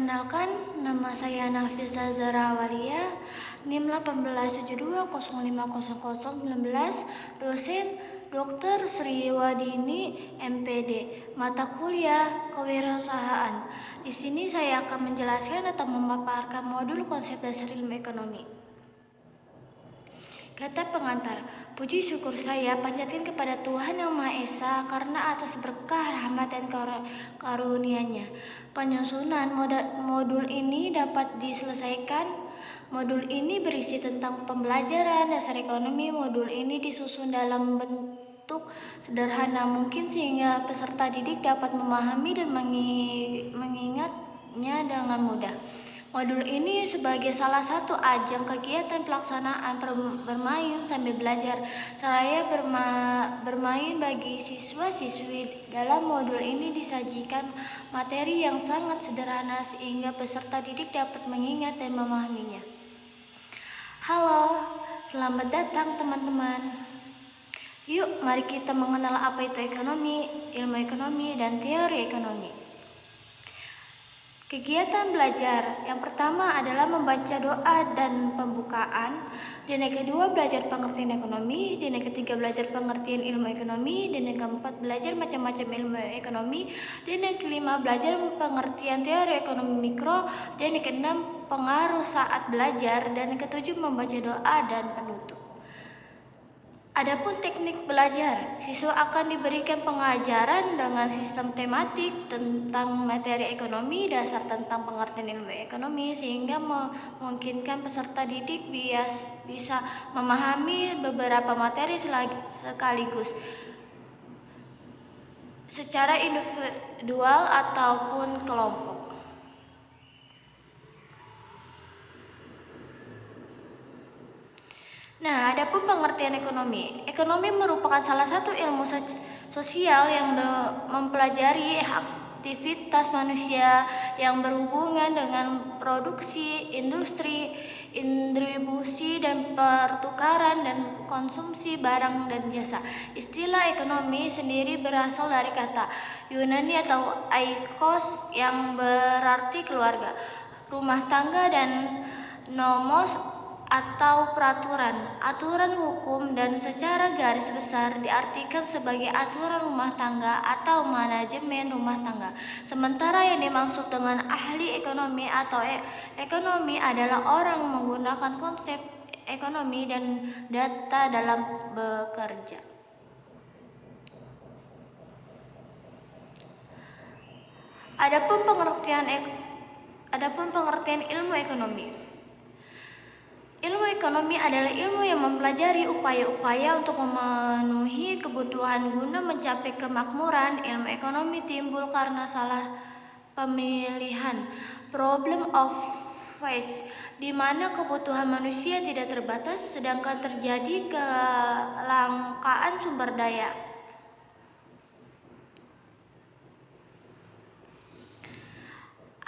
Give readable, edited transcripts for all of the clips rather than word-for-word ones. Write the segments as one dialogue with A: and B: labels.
A: Perkenalkan, nama saya Nafisa Zahra Awalia, NIM 1872050019, dosen Dr. Sri Wadini, MPD, mata kuliah kewirausahaan. Di sini saya akan menjelaskan atau memaparkan modul konsep dasar ilmu ekonomi. Kata pengantar, puji syukur saya panjatkan kepada Tuhan Yang Maha Esa karena atas berkah rahmat dan karunia-Nya. Penyusunan modul ini dapat diselesaikan. Modul ini berisi tentang pembelajaran dasar ekonomi. Modul ini disusun dalam bentuk sederhana mungkin sehingga peserta didik dapat memahami dan mengingatnya dengan mudah. Modul ini sebagai salah satu ajang kegiatan pelaksanaan bermain sambil belajar seraya bermain bagi siswa-siswi. Dalam modul ini disajikan materi yang sangat sederhana sehingga peserta didik dapat mengingat dan memahaminya. Halo, selamat datang teman-teman. Yuk, mari kita mengenal apa itu ekonomi, ilmu ekonomi, dan teori ekonomi. Kegiatan belajar yang pertama adalah membaca doa dan pembukaan, dan yang kedua belajar pengertian ekonomi, dan yang ketiga belajar pengertian ilmu ekonomi, dan yang keempat belajar macam-macam ilmu ekonomi, dan yang kelima belajar pengertian teori ekonomi mikro, dan yang keenam pengaruh saat belajar, dan yang ketujuh membaca doa dan penutup. Adapun teknik belajar, siswa akan diberikan pengajaran dengan sistem tematik tentang materi ekonomi, dasar tentang pengertian ilmu ekonomi, sehingga memungkinkan peserta didik bisa memahami beberapa materi sekaligus secara individual ataupun kelompok. Nah, adapun pengertian ekonomi. Ekonomi merupakan salah satu ilmu sosial yang mempelajari aktivitas manusia yang berhubungan dengan produksi, industri, distribusi, dan pertukaran dan konsumsi barang dan jasa. Istilah ekonomi sendiri berasal dari kata Yunani atau oikos yang berarti keluarga, rumah tangga, dan nomos atau peraturan, aturan hukum, dan secara garis besar diartikan sebagai aturan rumah tangga atau manajemen rumah tangga. Sementara yang dimaksud dengan ahli ekonomi atau ekonomi adalah orang menggunakan konsep ekonomi dan data dalam bekerja. Adapun pengertian ilmu ekonomi. Ilmu ekonomi adalah ilmu yang mempelajari upaya-upaya untuk memenuhi kebutuhan guna mencapai kemakmuran. Ilmu ekonomi timbul karena salah pemilihan, problem of choice, di mana kebutuhan manusia tidak terbatas sedangkan terjadi kelangkaan sumber daya.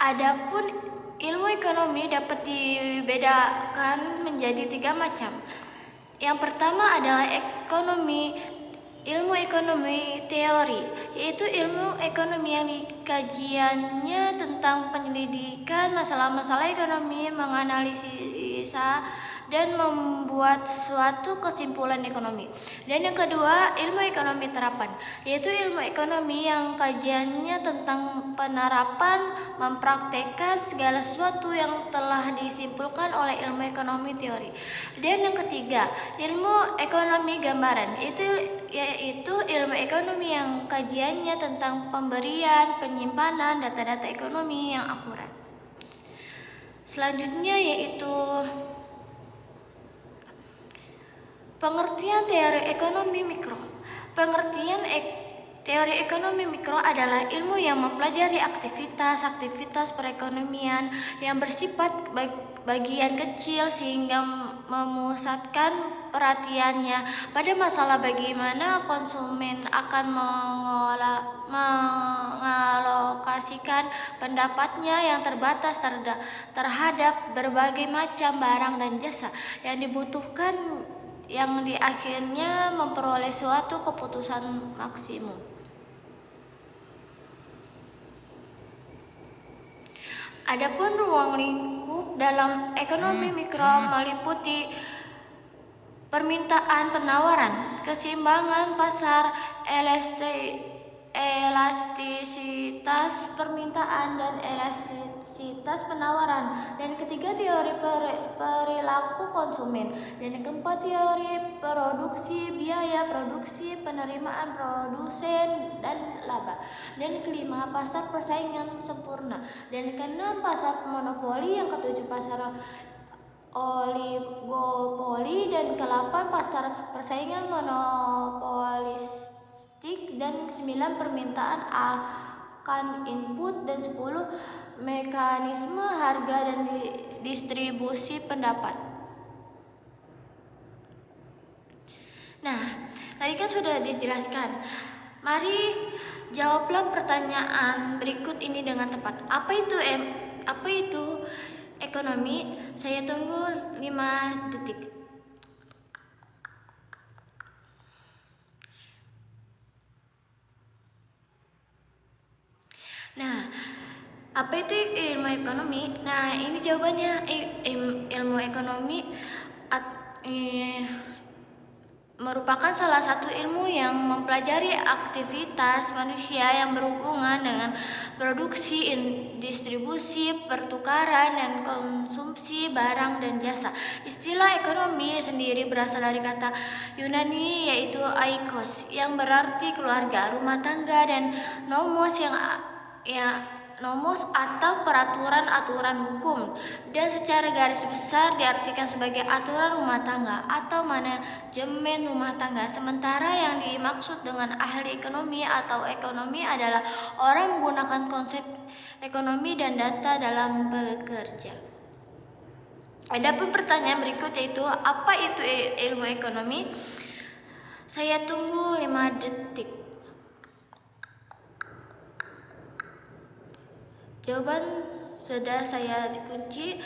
A: Adapun ilmu ekonomi dapat dibedakan menjadi 3 macam. Yang pertama adalah ilmu ekonomi teori, yaitu ilmu ekonomi yang kajiannya tentang penyelidikan masalah-masalah ekonomi, menganalisa dan membuat suatu kesimpulan ekonomi. Dan yang kedua, ilmu ekonomi terapan, yaitu ilmu ekonomi yang kajiannya tentang penerapan, mempraktekkan segala sesuatu yang telah disimpulkan oleh ilmu ekonomi teori. Dan yang ketiga, ilmu ekonomi gambaran, yaitu ilmu ekonomi yang kajiannya tentang pemberian, penyimpanan data-data ekonomi yang akurat. Selanjutnya yaitu pengertian teori ekonomi mikro. Pengertian teori ekonomi mikro adalah ilmu yang mempelajari aktivitas perekonomian yang bersifat bagian kecil sehingga memusatkan perhatiannya pada masalah bagaimana konsumen akan mengalokasikan pendapatnya yang terbatas terhadap berbagai macam barang dan jasa yang dibutuhkan, yang di akhirnya memperoleh suatu keputusan maksimum. Adapun ruang lingkup dalam ekonomi mikro meliputi permintaan penawaran, keseimbangan pasar, elastisitas permintaan dan elastisitas penawaran. Dan ketiga, teori perilaku konsumen. Dan yang keempat, teori produksi, biaya produksi, penerimaan produsen dan laba. Dan kelima, pasar persaingan sempurna. Dan keenam, pasar monopoli. Yang ketujuh, pasar oligopoli. Dan ke-8 pasar persaingan monopolistik. Dan 9 permintaan akan input. Dan 10 mekanisme harga dan distribusi pendapat. Nah, tadi kan sudah dijelaskan. Mari jawablah pertanyaan berikut ini dengan tepat. Apa itu ekonomi? Saya tunggu 5 detik. Nah, apa itu ilmu ekonomi? Nah, ini jawabannya. Ilmu ekonomi merupakan salah satu ilmu yang mempelajari aktivitas manusia yang berhubungan dengan produksi, distribusi, pertukaran, dan konsumsi barang dan jasa. Istilah ekonomi sendiri berasal dari kata Yunani yaitu oikos yang berarti keluarga, rumah tangga, dan nomos nomos atau peraturan-aturan hukum, dan secara garis besar diartikan sebagai aturan rumah tangga atau manajemen rumah tangga. Sementara yang dimaksud dengan ahli ekonomi atau ekonomi adalah orang menggunakan konsep ekonomi dan data dalam bekerja. Adapun pertanyaan berikut yaitu apa itu ilmu ekonomi? Saya tunggu 5 detik. Jawaban sudah saya dikunci.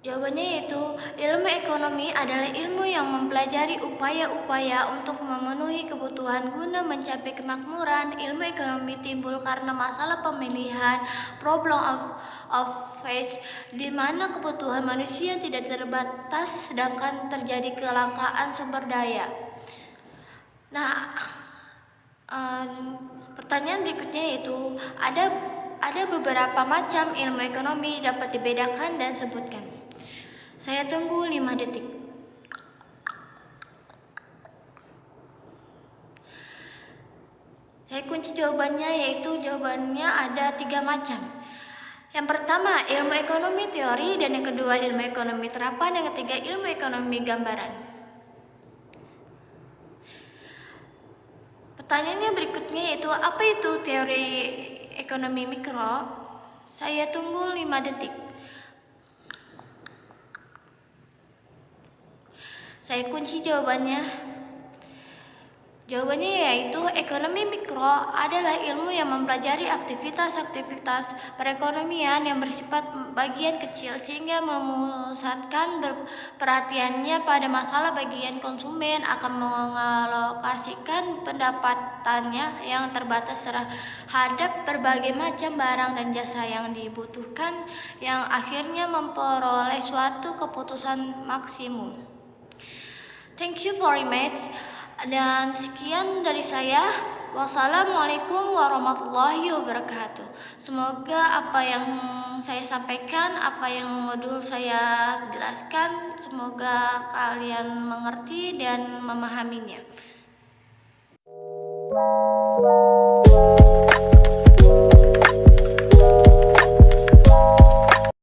A: Jawabannya yaitu ilmu ekonomi adalah ilmu yang mempelajari upaya-upaya untuk memenuhi kebutuhan guna mencapai kemakmuran. Ilmu ekonomi timbul karena masalah pemilihan, problem of face, di mana kebutuhan manusia tidak terbatas sedangkan terjadi kelangkaan sumber daya. Nah, pertanyaan berikutnya yaitu ada beberapa macam ilmu ekonomi dapat dibedakan dan sebutkan. Saya tunggu 5 detik. Saya kunci jawabannya yaitu jawabannya ada 3 macam. Yang pertama ilmu ekonomi teori, dan yang kedua ilmu ekonomi terapan, yang ketiga ilmu ekonomi gambaran. Pertanyaannya berikutnya yaitu apa itu teori ekonomi mikro? Saya tunggu 5 detik. Saya kunci jawabannya. Jawabannya yaitu ekonomi mikro adalah ilmu yang mempelajari aktivitas-aktivitas perekonomian yang bersifat bagian kecil sehingga memusatkan perhatiannya pada masalah bagian konsumen, akan mengalokasikan pendapatannya yang terbatas terhadap berbagai macam barang dan jasa yang dibutuhkan, yang akhirnya memperoleh suatu keputusan maksimum. Thank you very much. Dan sekian dari saya. Wassalamualaikum warahmatullahi wabarakatuh. Semoga apa yang saya sampaikan, apa yang modul saya jelaskan, semoga kalian mengerti dan memahaminya.